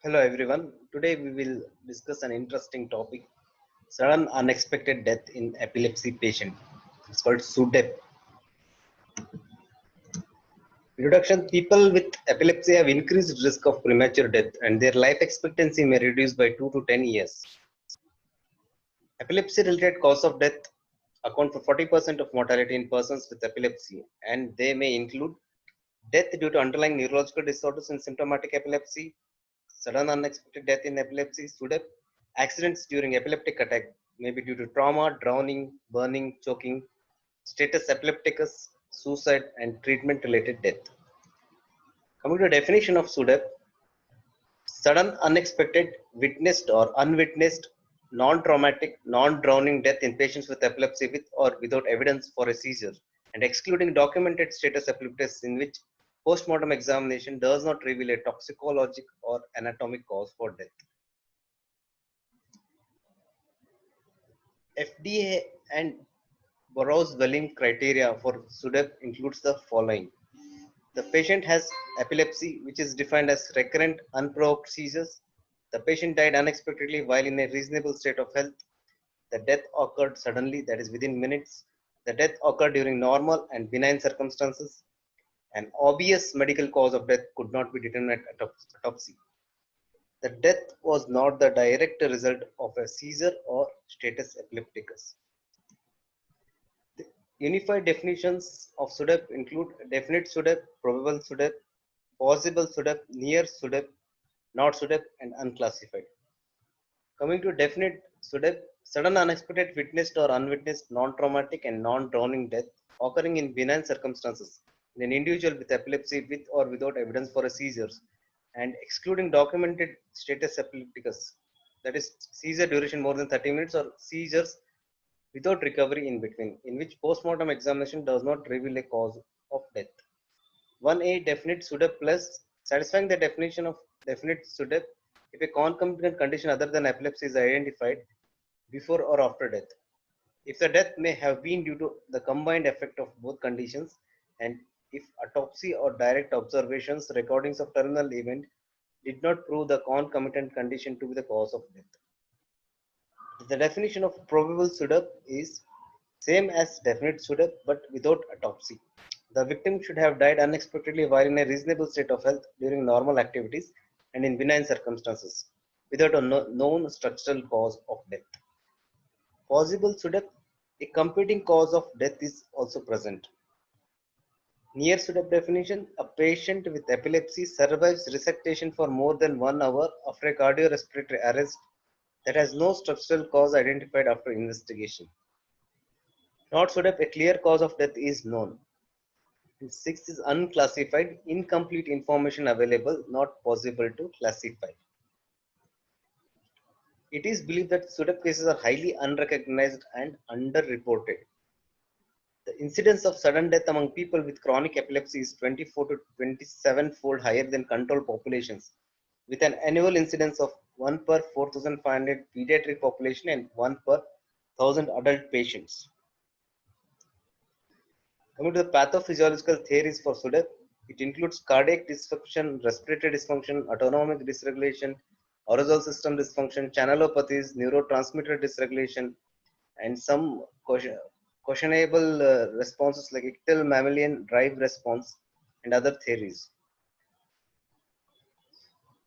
Hello everyone. Today we will discuss an interesting topic: sudden unexpected death in epilepsy patient. It's called SUDEP. Introduction: people with epilepsy have increased risk of premature death and their life expectancy may reduce by 2 to 10 years. Epilepsy related cause of death account for 40% of mortality in persons with epilepsy, and they may include death due to underlying neurological disorders in symptomatic epilepsy, sudden unexpected death in epilepsy, SUDEP. Accidents during epileptic attack may be due to trauma, drowning, burning, choking, status epilepticus, suicide, and treatment related death. Coming to the definition of SUDEP: sudden, unexpected, witnessed or unwitnessed, non traumatic, non drowning death in patients with epilepsy with or without evidence for a seizure, and excluding documented status epilepticus in which postmortem examination does not reveal a toxicologic or anatomic cause for death. FDA and Burroughs-Wellin criteria for SUDEP includes the following: the patient has epilepsy, which is defined as recurrent unprovoked seizures. The patient died unexpectedly while in a reasonable state of health. The death occurred suddenly, that is within minutes. The death occurred during normal and benign circumstances. An obvious medical cause of death could not be determined at autopsy. The death was not the direct result of a seizure or status epilepticus. The unified definitions of SUDEP include definite SUDEP, probable SUDEP, possible SUDEP, near SUDEP, not SUDEP, and unclassified. Coming to definite SUDEP: sudden unexpected witnessed or unwitnessed non-traumatic and non-drowning death occurring in benign circumstances in an individual with epilepsy with or without evidence for a seizures, and excluding documented status epilepticus, that is seizure duration more than 30 minutes or seizures without recovery in between, in which postmortem examination does not reveal a cause of death. 1A definite SUDEP plus: satisfying the definition of definite SUDEP if a concomitant condition other than epilepsy is identified before or after death. If the death may have been due to the combined effect of both conditions, and if autopsy or direct observations recordings of terminal event did not prove the concomitant condition to be the cause of death. The definition of probable SUDEP is same as definite SUDEP but without autopsy. The victim should have died unexpectedly while in a reasonable state of health during normal activities and in benign circumstances, without a known structural cause of death. Possible SUDEP: a competing cause of death is also present. Near SUDEP definition: a patient with epilepsy survives resuscitation for more than 1 hour after a cardiorespiratory arrest that has no structural cause identified after investigation. Not SUDEP: a clear cause of death is known. And 6 is unclassified, incomplete information available, not possible to classify. It is believed that SUDEP cases are highly unrecognized and underreported. The incidence of sudden death among people with chronic epilepsy is 24 to 27-fold higher than control populations, with an annual incidence of 1 per 4,500 pediatric population and 1 per 1,000 adult patients. Coming to the pathophysiological theories for SUDEP, it includes cardiac dysfunction, respiratory dysfunction, autonomic dysregulation, arousal system dysfunction, channelopathies, neurotransmitter dysregulation, and some questionable responses like ictal mammalian drive response and other theories.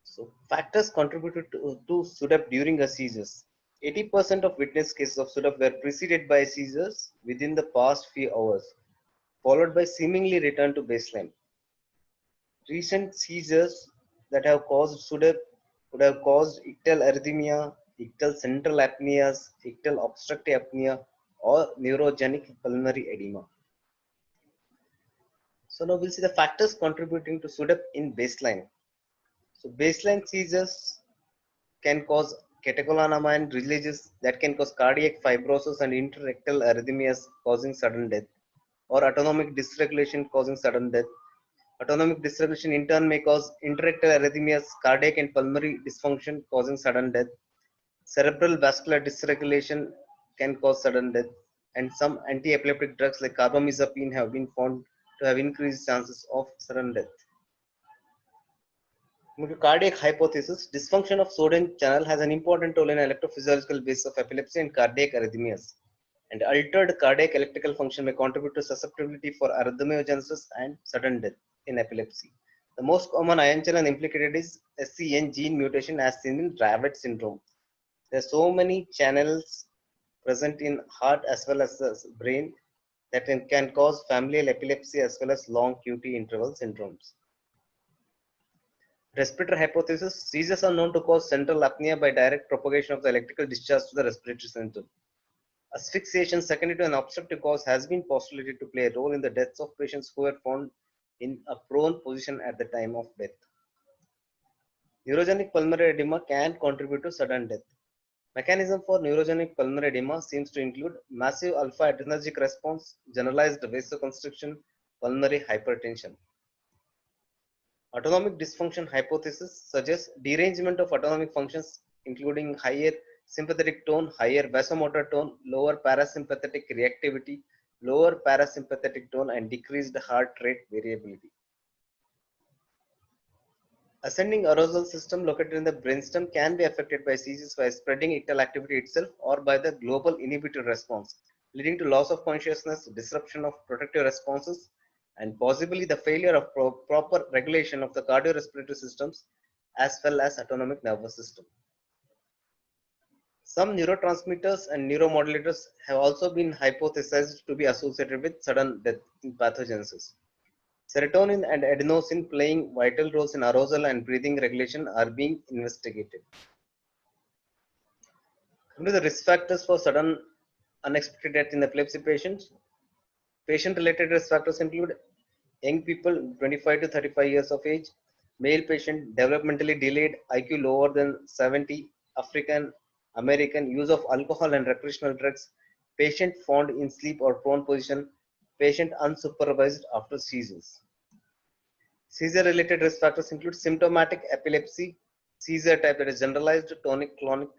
So, factors contributed to SUDEP during a seizures. 80% of witness cases of SUDEP were preceded by seizures within the past few hours, followed by seemingly return to baseline. Recent seizures that have caused SUDEP would have caused ictal arrhythmia, ictal central apneas, ictal obstructive apnea, or neurogenic pulmonary edema. So now we'll see the factors contributing to SUDEP in baseline. So baseline seizures can cause catecholamine releases that can cause cardiac fibrosis and interictal arrhythmias causing sudden death, or autonomic dysregulation causing sudden death. Autonomic dysregulation in turn may cause interictal arrhythmias, cardiac and pulmonary dysfunction causing sudden death. Cerebral vascular dysregulation can cause sudden death, and some anti-epileptic drugs like carbamazepine have been found to have increased chances of sudden death. Coming to cardiac hypothesis, dysfunction of sodium channel has an important role in electrophysiological basis of epilepsy and cardiac arrhythmias. And altered cardiac electrical function may contribute to susceptibility for arrhythmiogenesis and sudden death in epilepsy. The most common ion channel implicated is SCN gene mutation as seen in Dravet syndrome. There are so many channels present in heart as well as the brain that can cause familial epilepsy as well as long QT interval syndromes. Respiratory hypothesis, seizures are known to cause central apnea by direct propagation of the electrical discharge to the respiratory system. Asphyxiation secondary to an obstructive cause has been postulated to play a role in the deaths of patients who were found in a prone position at the time of death. Neurogenic pulmonary edema can contribute to sudden death. Mechanism for neurogenic pulmonary edema seems to include massive alpha adrenergic response, generalized vasoconstriction, pulmonary hypertension. Autonomic dysfunction hypothesis suggests derangement of autonomic functions, including higher sympathetic tone, higher vasomotor tone, lower parasympathetic reactivity, lower parasympathetic tone, and decreased heart rate variability. Ascending arousal system located in the brainstem can be affected by seizures by spreading ictal activity itself or by the global inhibitory response, leading to loss of consciousness, disruption of protective responses, and possibly the failure of proper regulation of the cardiorespiratory systems as well as autonomic nervous system. Some neurotransmitters and neuromodulators have also been hypothesized to be associated with sudden death in pathogenesis. Serotonin and adenosine, playing vital roles in arousal and breathing regulation, are being investigated. Coming to the risk factors for sudden unexpected death in epilepsy patients. Patient-related risk factors include young people 25 to 35 years of age, male patient, developmentally delayed, IQ lower than 70, African American, use of alcohol and recreational drugs, patient found in sleep or prone position, patient unsupervised after seizures. Seizure-related risk factors include symptomatic epilepsy, seizure type that is generalized, tonic-clonic,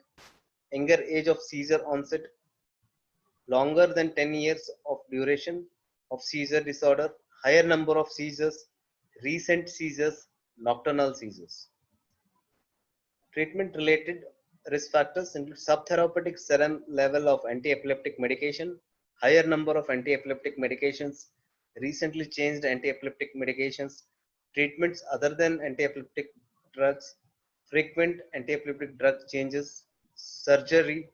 younger age of seizure onset, longer than 10 years of duration of seizure disorder, higher number of seizures, recent seizures, nocturnal seizures. Treatment-related risk factors include subtherapeutic serum level of anti-epileptic medication, higher number of anti-epileptic medications, recently changed anti-epileptic medications, treatments other than anti-epileptic drugs, frequent anti-epileptic drug changes, surgery,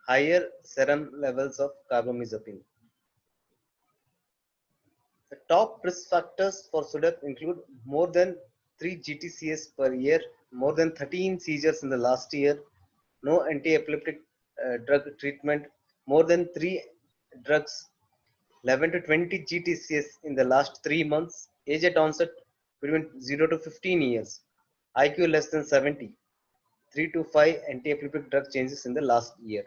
higher serum levels of carbamazepine. The top risk factors for SUDEP include more than 3 GTCS per year, more than 13 seizures in the last year, no anti-epileptic drug treatment, more than 3 drugs, 11 to 20 GTCS in the last 3 months, age at onset between 0 to 15 years, IQ less than 70, 3 to 5 anti-epileptic drug changes in the last year.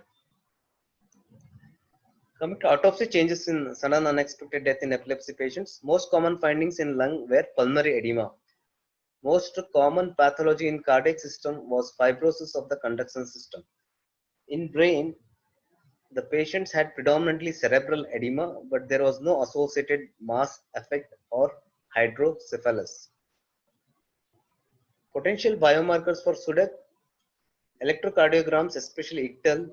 Coming to autopsy changes in sudden unexpected death in epilepsy patients, most common findings in lung were pulmonary edema. Most common pathology in cardiac system was fibrosis of the conduction system. In brain, the patients had predominantly cerebral edema, but there was no associated mass effect or hydrocephalus. Potential biomarkers for SUDEP, electrocardiograms, especially ictal,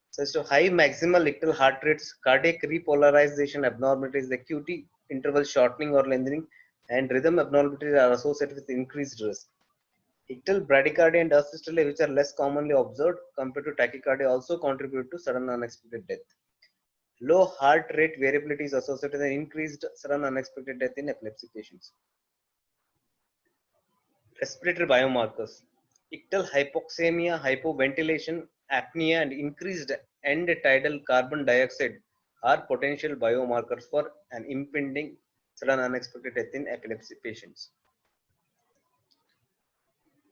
such as high maximal ictal heart rates, cardiac repolarization abnormalities, the QT interval shortening or lengthening, and rhythm abnormalities are associated with increased risk. Ictal bradycardia and asystole, which are less commonly observed compared to tachycardia, also contribute to sudden unexpected death. Low heart rate variability is associated with increased sudden unexpected death in epilepsy patients. Respiratory biomarkers. Ictal hypoxemia, hypoventilation, apnea, and increased end tidal carbon dioxide are potential biomarkers for an impending sudden unexpected death in epilepsy patients.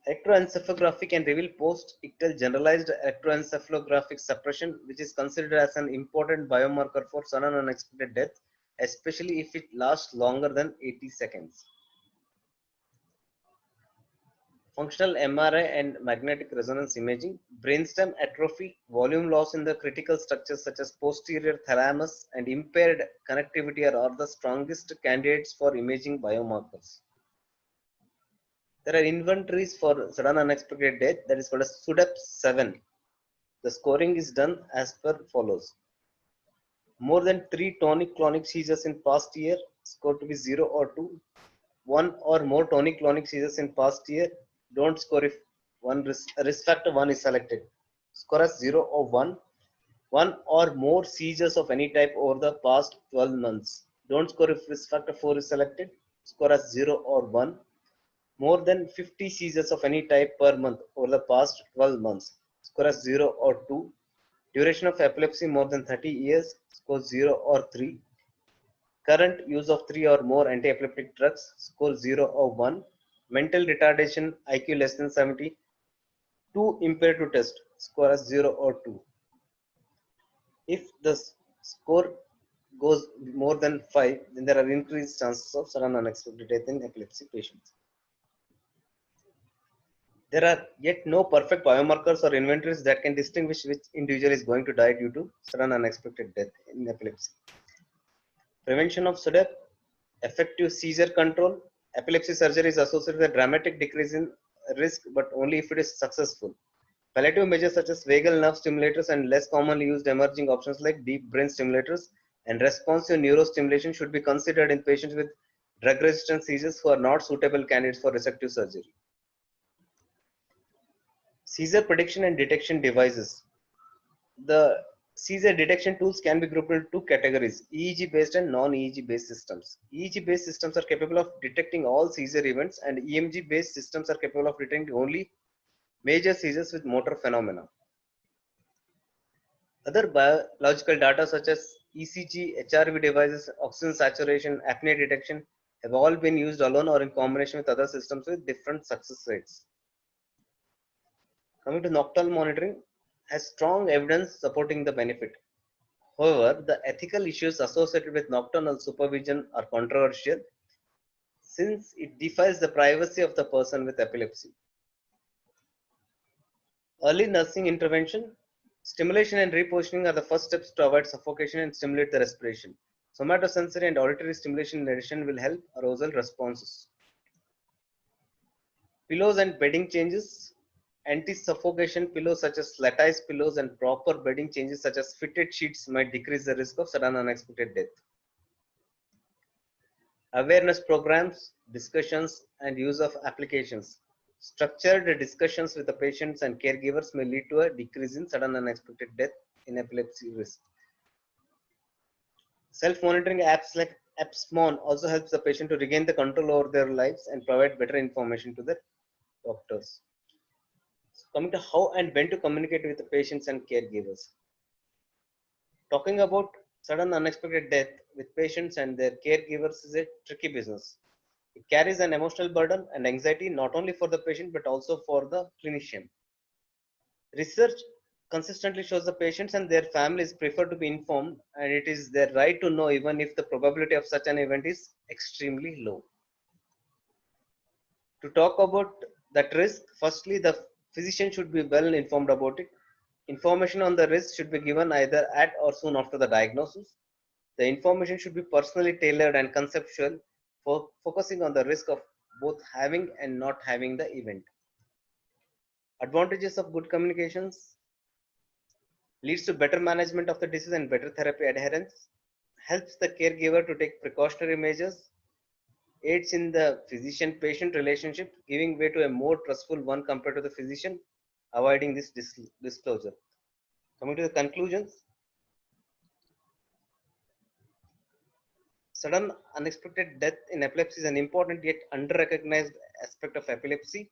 Electroencephalography can reveal post-ictal generalized electroencephalographic suppression, which is considered as an important biomarker for sudden unexpected death, especially if it lasts longer than 80 seconds. Functional MRI and magnetic resonance imaging, brainstem atrophy, volume loss in the critical structures such as posterior thalamus, and impaired connectivity are the strongest candidates for imaging biomarkers. There are inventories for sudden unexpected death that is called as SUDEP 7. The scoring is done as per follows. More than 3 tonic-clonic seizures in past year, score to be 0 or 2. 1 or more tonic-clonic seizures in past year, don't score if risk factor 1 is selected. Score as 0 or 1. 1 or more seizures of any type over the past 12 months. Don't score if risk factor 4 is selected. Score as 0 or 1. More than 50 seizures of any type per month over the past 12 months. Score as 0 or 2. Duration of epilepsy more than 30 years. Score 0 or 3. Current use of 3 or more anti-epileptic drugs. Score 0 or 1. Mental retardation IQ less than 70. Too impaired to test. Score as 0 or 2. If the score goes more than 5, then there are increased chances of sudden unexpected death in epilepsy patients. There are yet no perfect biomarkers or inventories that can distinguish which individual is going to die due to sudden unexpected death in epilepsy. Prevention of SUDEP, effective seizure control. Epilepsy surgery is associated with a dramatic decrease in risk, but only if it is successful. Palliative measures such as vagal nerve stimulators and less commonly used emerging options like deep brain stimulators and responsive neurostimulation should be considered in patients with drug-resistant seizures who are not suitable candidates for resective surgery. Seizure prediction and detection devices. The seizure detection tools can be grouped into two categories, EEG based and non-EEG based systems. EEG based systems are capable of detecting all seizure events, and EMG based systems are capable of detecting only major seizures with motor phenomena. Other biological data such as ECG, HRV devices, oxygen saturation, apnea detection have all been used alone or in combination with other systems with different success rates. Coming to nocturnal monitoring, has strong evidence supporting the benefit. However, the ethical issues associated with nocturnal supervision are controversial since it defies the privacy of the person with epilepsy. Early nursing intervention, stimulation and repositioning are the first steps to avoid suffocation and stimulate the respiration. Somatosensory and auditory stimulation in addition will help arousal responses. Pillows and bedding changes, anti-suffocation pillows such as lattice pillows and proper bedding changes such as fitted sheets might decrease the risk of sudden unexpected death. Awareness programs, discussions, and use of applications. Structured discussions with the patients and caregivers may lead to a decrease in sudden unexpected death in epilepsy risk. Self-monitoring apps like AppsMon also helps the patient to regain the control over their lives and provide better information to the doctors. So coming to how and when to communicate with the patients and caregivers. Talking about sudden unexpected death with patients and their caregivers is a tricky business. It carries an emotional burden and anxiety not only for the patient but also for the clinician. Research consistently shows the patients and their families prefer to be informed, and it is their right to know even if the probability of such an event is extremely low. To talk about that risk, firstly, the physician should be well informed about it. Information on the risk should be given either at or soon after the diagnosis. The information should be personally tailored and conceptual, for focusing on the risk of both having and not having the event. Advantages of good communications leads to better management of the disease and better therapy adherence, helps the caregiver to take precautionary measures, aids in the physician-patient relationship, giving way to a more trustful one compared to the physician, avoiding this disclosure. Coming to the conclusions, sudden unexpected death in epilepsy is an important yet under-recognized aspect of epilepsy.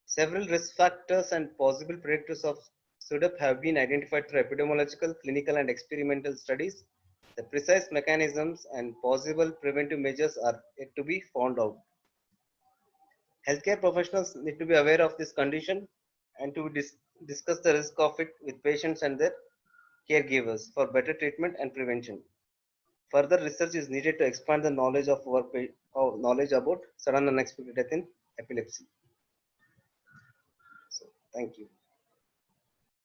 Several risk factors and possible predictors of SUDEP have been identified through epidemiological, clinical, and experimental studies. The precise mechanisms and possible preventive measures are yet to be found out. Healthcare professionals need to be aware of this condition and to discuss the risk of it with patients and their caregivers for better treatment and prevention. Further research is needed to expand the knowledge of our knowledge about sudden unexpected death in epilepsy. So, thank you.